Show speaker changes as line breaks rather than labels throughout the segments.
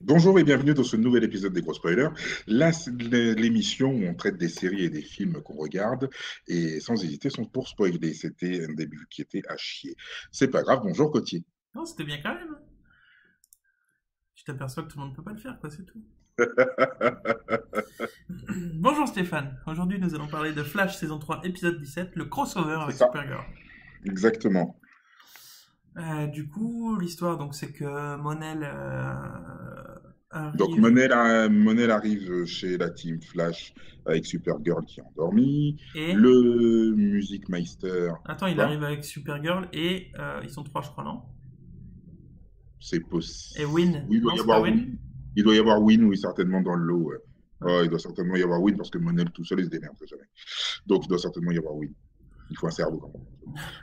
Bonjour et bienvenue dans ce nouvel épisode des Gros Spoilers. Là, c'est l'émission où on traite des séries et des films qu'on regarde et sans hésiter sont pour spoiler. C'était un début qui était à chier. C'est pas grave, bonjour Cotier.
Non, c'était bien quand même. Tu t'aperçois que tout le monde ne peut pas le faire, quoi, c'est tout. Bonjour Stéphane. Aujourd'hui, nous allons parler de Flash saison 3, épisode 17, le crossover
C'est
avec
ça,
Supergirl.
exactement.
Du coup, l'histoire, donc, c'est que Mon-El
Donc
arrive
Monel arrive chez la team Flash avec Supergirl qui est endormie.
et...
Le Music Meister,
Attends, il
quoi?
arrive avec Supergirl et ils sont trois, je crois, non?
C'est
Et
possible.
Win.
Oui, il doit
Non,
y
c'est pas
avoir
Win?
Win. Il doit y avoir Win, oui, certainement dans le lot. Ouais.
Ouais.
Oh, il doit certainement y avoir Win parce que Monel tout seul, il se démerde jamais. Donc, il doit certainement y avoir Win. Il faut un cerveau quand même.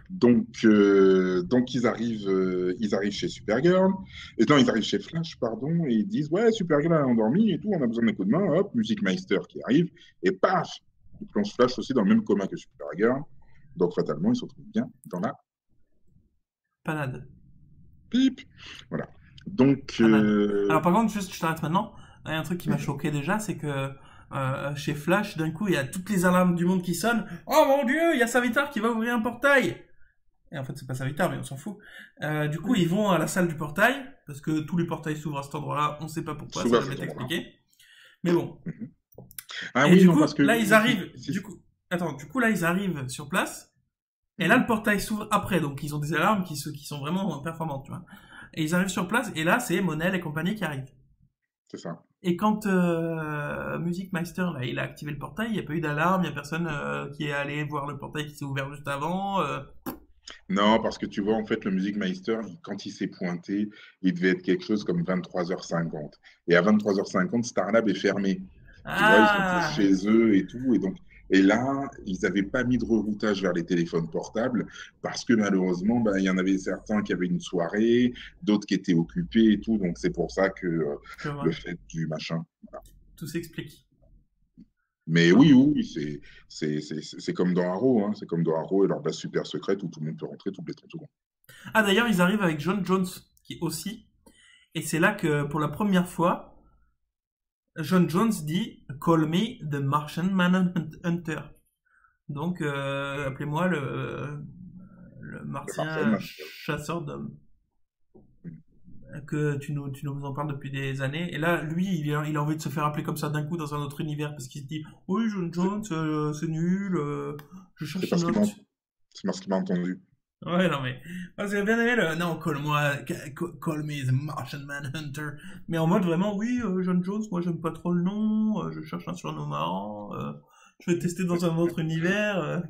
Donc ils arrivent chez Supergirl. Et non, ils arrivent chez Flash, pardon, et ils disent ouais, Supergirl a endormi et tout, on a besoin d'un coup de main. Hop, Music Meister qui arrive et paf, ils plongent Flash aussi dans le même coma que Supergirl. Donc fatalement, ils se retrouvent bien dans la
Panade.
pipe. Voilà. Donc
Panade. Alors, par contre, juste, je t'arrête maintenant. Il y a un truc qui m'a
mhm.
choqué déjà, c'est que chez Flash, d'un coup, il y a toutes les alarmes du monde qui sonnent. Oh mon dieu, il y a Savitar qui va ouvrir un portail. Et en fait, c'est pas Savitar, mais on s'en fout. Du coup, ils vont à la salle du portail, parce que tous les portails s'ouvrent à cet endroit-là. On sait pas pourquoi, ça
Souvent,
va
c'est
être
là.
expliqué. Mais bon.
Mhm. Ah
Et
oui,
du
non,
coup,
parce que
là, ils arrivent.
si,
Du coup, là, ils arrivent sur place. Et là,
mhm,
le portail s'ouvre après. Donc, ils ont des alarmes qui sont vraiment performantes, tu vois. Et ils arrivent sur place, et là, c'est Monel et compagnie qui arrivent.
c'est ça.
Et quand Music Meister, là, il a activé le portail, il n'y a pas eu d'alarme, il n'y a personne qui est allé voir le portail qui s'est ouvert juste avant.
Non, parce que tu vois, en fait, le Music Meister, quand il s'est pointé, il devait être quelque chose comme 23h50. Et à 23h50, Starlab est fermé. Tu vois, ils sont tous
Ah.
chez eux et tout. Et là, ils n'avaient pas mis de reroutage vers les téléphones portables parce que malheureusement, ben, il y en avait certains qui avaient une soirée, d'autres qui étaient occupés et tout. Donc, c'est pour ça que
Je
le
vois.
fait du machin. Voilà.
Tout s'explique.
Mais
Non.
oui, oui, c'est comme dans Arrow, hein. C'est comme dans Arrow et leur base super secrète où tout le monde peut rentrer toutes les 30 secondes.
Ah, d'ailleurs, ils arrivent avec John Jones, qui aussi. Et c'est là que, pour la première fois, John Jones dit Call me the Martian Manhunter. Donc, appelez-moi le
Le Marcel,
martien chasseur d'hommes. Que tu nous en parles depuis des années. Et là, lui, il a envie de se faire appeler comme ça d'un coup dans un autre univers parce qu'il se dit oui, John
c'est
Jones, c'est nul, je
c'est
cherche
parce
une
qu'il
autre.
c'est parce qu'il m'a entendu.
Ouais, non, mais. Moi, j'ai bien aimé le. Non, call me the Martian Manhunter. Mais en mode vraiment, oui, John Jones, moi, j'aime pas trop le nom, je cherche un surnom marrant, je vais tester dans un autre univers,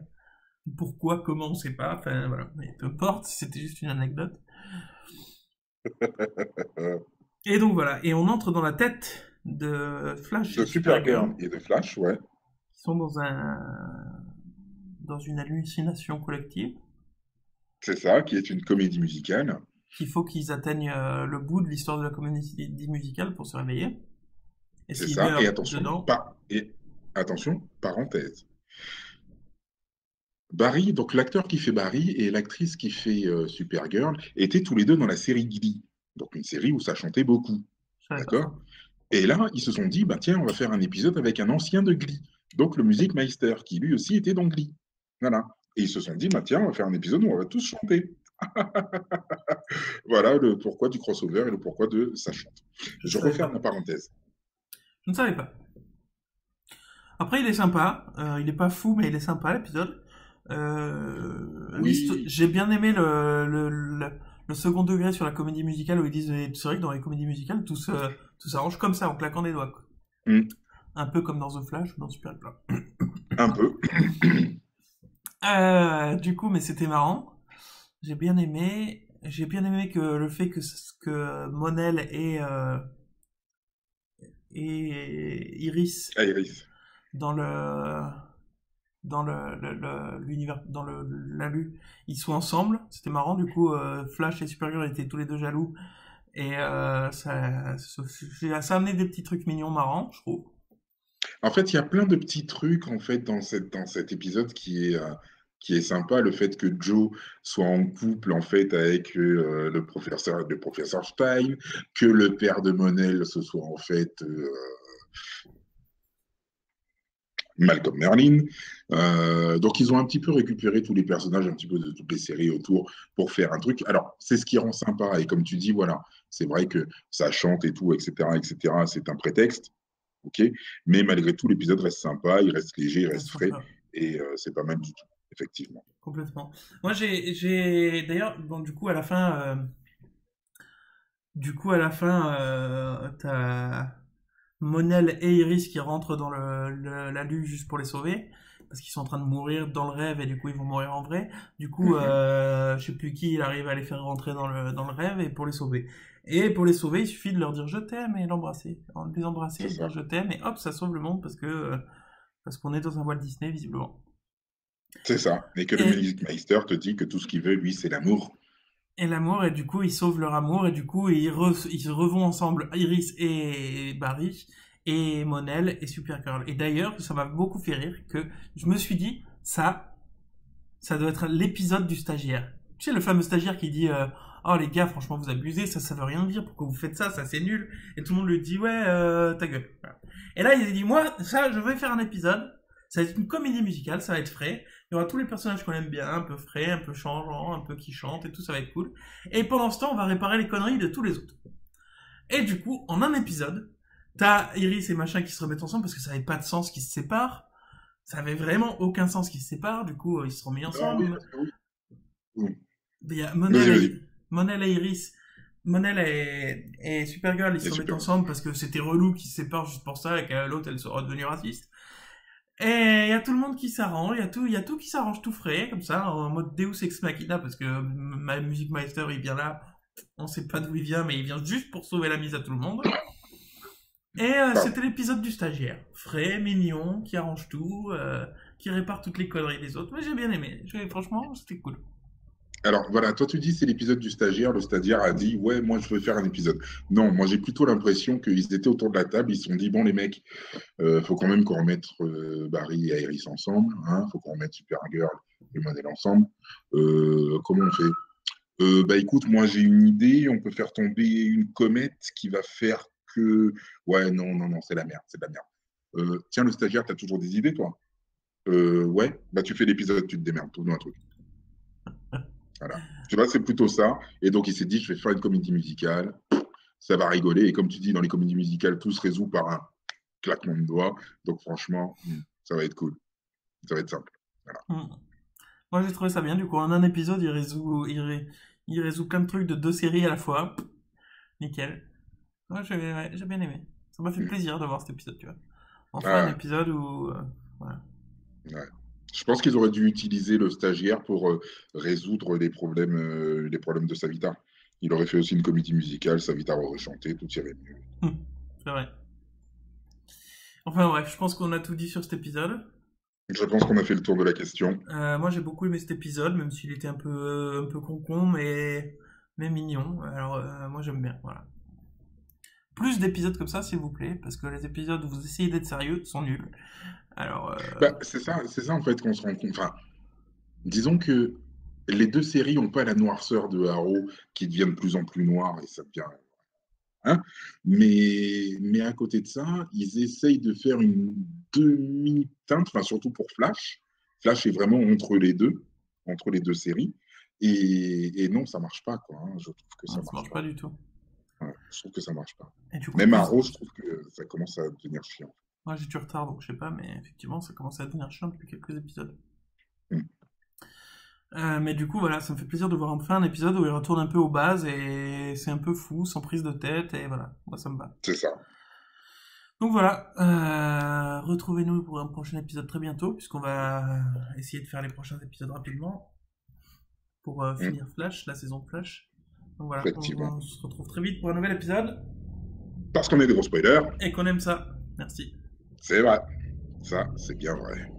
pourquoi, comment, on sait pas, enfin, voilà. Mais peu importe, c'était juste une anecdote. Et donc voilà, et on entre dans la tête de Flash
De
et
Supergirl
Supergirl,
et de Flash, ouais.
qui sont dans une hallucination collective,
C'est ça, qui est une comédie musicale.
qu'il faut qu'ils atteignent le bout de l'histoire de la comédie musicale pour se réveiller. Et
C'est
s'ils
ça. Et
meurent
attention,
dedans,
pas. Et attention, parenthèse. Barry, donc l'acteur qui fait Barry et l'actrice qui fait Supergirl étaient tous les deux dans la série Glee. Donc une série où ça chantait beaucoup.
je savais pas ça.
D'accord? Et là, ils se sont dit, bah tiens, on va faire un épisode avec un ancien de Glee. Donc le Music Meister, qui lui aussi était dans Glee. Voilà. Et ils se sont dit, bah tiens, on va faire un épisode où on va tous chanter. Voilà le pourquoi du crossover et le pourquoi de ça chante.
Je
Je
savais
referme
pas.
la parenthèse.
Je ne savais pas. Après, il est sympa. Il est pas fou, mais il est sympa l'épisode.
Oui,
J'ai bien aimé le second degré sur la comédie musicale où ils disent c'est vrai que dans les comédies musicales tout s'arrange comme ça en claquant des doigts, quoi. Un peu comme dans The Flash ou dans Super Plat.
un peu.
Du coup, mais c'était marrant. J'ai bien aimé. J'ai bien aimé que le fait que Monel et Iris
Iris.
dans l'univers la lu ils sont ensemble, c'était marrant. Du coup, Flash et Supergirl étaient tous les deux jaloux et ça a amené des petits trucs mignons marrants, je trouve.
En fait, il y a plein de petits trucs en fait dans cet épisode qui est sympa, le fait que Joe soit en couple en fait avec le professeur Stein, que le père de Monel ce soit en fait Malcolm Merlyn. Donc ils ont un petit peu récupéré tous les personnages, un petit peu de toutes les séries autour pour faire un truc. Alors c'est ce qui rend sympa et comme tu dis, voilà, c'est vrai que ça chante et tout, etc., etc. C'est un prétexte, ok. Mais malgré tout, l'épisode reste sympa, il reste léger, il reste frais et c'est pas mal du tout, effectivement.
Complètement. Moi j'ai d'ailleurs bon du coup à la fin t'as Monel et Iris qui rentrent dans la lue juste pour les sauver parce qu'ils sont en train de mourir dans le rêve et du coup ils vont mourir en vrai. Du coup, je sais plus qui, il arrive à les faire rentrer dans le rêve et pour les sauver. Et pour les sauver, il suffit de leur dire je t'aime et l'embrasser. Les embrasser, dire je t'aime et hop, ça sauve le monde parce qu'on est dans un Walt Disney visiblement.
C'est ça. Et que le Music Meister te dit que tout ce qu'il veut, lui, c'est l'amour.
Et l'amour, et du coup, ils sauvent leur amour, et du coup, ils revont ensemble, Iris et Barry, et Monel et Supergirl. Et d'ailleurs, ça m'a beaucoup fait rire que je me suis dit, ça doit être l'épisode du stagiaire. Tu sais, le fameux stagiaire qui dit, oh les gars, franchement, vous abusez, ça veut rien dire, pourquoi vous faites ça, c'est nul. Et tout le monde lui dit, ouais, ta gueule. Voilà. Et là, il a dit, moi, ça, je vais faire un épisode. Ça va être une comédie musicale, ça va être frais. Il y aura tous les personnages qu'on aime bien, un peu frais, un peu changeants, un peu qui chantent et tout, ça va être cool. Et pendant ce temps, on va réparer les conneries de tous les autres. Et du coup, en un épisode, t'as Iris et machin qui se remettent ensemble parce que ça n'avait pas de sens qu'ils se séparent. Ça avait vraiment aucun sens qu'ils se séparent, du coup, ils se sont mis ensemble. Il y a Monel et Iris. Monel et Supergirl, ils se remettent ensemble parce que c'était relou qu'ils se séparent juste pour ça et que l'autre, elle sera devenue raciste. Et il y a tout le monde qui s'arrange, il y a tout qui s'arrange tout frais, comme ça, en mode Deus Ex Machina, parce que ma Music Meister, il vient là, on sait pas d'où il vient, mais il vient juste pour sauver la mise à tout le monde. Et c'était l'épisode du stagiaire. Frais, mignon, qui arrange tout, qui répare toutes les conneries des autres. Mais j'ai bien aimé, franchement, c'était cool.
Alors voilà, toi tu dis c'est l'épisode du stagiaire, le stagiaire a dit ouais moi je veux faire un épisode. Non, moi j'ai plutôt l'impression qu'ils étaient autour de la table, ils se sont dit bon les mecs, faut quand même qu'on remette Barry et Iris ensemble, hein, faut qu'on remette Supergirl et Monel ensemble. Comment on fait bah écoute, moi j'ai une idée, on peut faire tomber une comète qui va faire que... Ouais non, c'est la merde, c'est de la merde. Tiens le stagiaire, t'as toujours des idées toi? Ouais, bah tu fais l'épisode, tu te démerdes, trouve-nous un truc. Voilà. Tu vois, c'est plutôt ça. Et donc, il s'est dit, je vais faire une comédie musicale. Ça va rigoler. Et comme tu dis, dans les comédies musicales, tout se résout par un claquement de doigts. Donc, franchement, ça va être cool. Ça va être simple. Voilà.
Moi, j'ai trouvé ça bien. Du coup, en un épisode, il résout plein de trucs de 2 séries à la fois. Nickel. Moi, j'ai bien aimé. Ça m'a fait plaisir de voir cet épisode, tu vois. Enfin, un épisode où... voilà.
Ouais. Je pense qu'ils auraient dû utiliser le stagiaire pour résoudre les problèmes de Savita. Il aurait fait aussi une comédie musicale, Savita aurait chanté, tout irait mieux.
C'est vrai. Enfin bref, je pense qu'on a tout dit sur cet épisode.
Je pense qu'on a fait le tour de la question.
Moi j'ai beaucoup aimé cet épisode, même s'il était un peu con, mais mignon. Alors moi j'aime bien, voilà. Plus d'épisodes comme ça, s'il vous plaît, parce que les épisodes où vous essayez d'être sérieux sont nuls. Alors.
Bah, c'est ça en fait qu'on se rend compte. Enfin, disons que les 2 séries n'ont pas la noirceur de Arrow qui devient de plus en plus noir et ça devient. Hein, mais à côté de ça, ils essayent de faire une demi-teinte, enfin surtout pour Flash. Flash est vraiment entre les deux séries. Et non, ça marche pas, quoi. Hein. Je trouve que ça
marche pas du tout.
Ouais, je trouve que ça marche pas.
Coup,
même Arrow, je trouve que ça commence à devenir chiant.
Moi, j'ai du retard, donc je sais pas, mais effectivement, ça commence à devenir chiant depuis quelques épisodes. Mais du coup, voilà, ça me fait plaisir de voir enfin un épisode où il retourne un peu aux bases et c'est un peu fou, sans prise de tête, et voilà, moi ça me va.
C'est ça.
Donc voilà, retrouvez-nous pour un prochain épisode très bientôt, puisqu'on va essayer de faire les prochains épisodes rapidement pour finir Flash, la saison de Flash. Donc voilà, on se retrouve très vite pour un nouvel épisode.
Parce qu'on est des gros spoilers.
Et qu'on aime ça. Merci.
C'est vrai. Ça, c'est bien vrai.